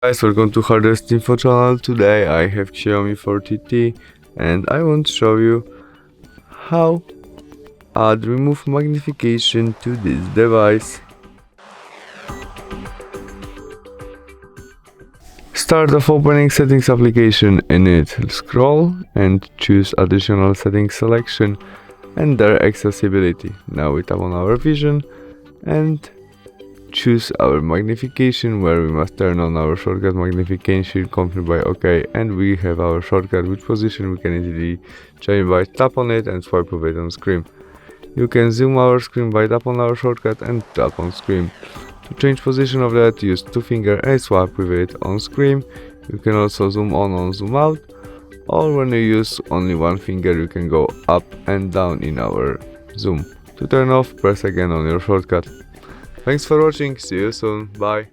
Guys, welcome to HardReset.Info channel. Today I have XIAOMI 14T and I want to show you how add remove magnification to this device. Start of opening settings application in it. Scroll and choose additional settings selection and their accessibility. Now we tap on our vision and choose our magnification, where we must turn on our shortcut magnification, confirm by OK, and we have our shortcut, which position we can easily change by tap on it and swipe with it on screen. You can zoom our screen by tap on our shortcut and tap on screen. To change position of that, use two finger and swipe with it on screen. You can also zoom on or zoom out, or when you use only one finger you can go up and down in our zoom. To turn off, press again on your shortcut. Thanks for watching, see you soon, bye.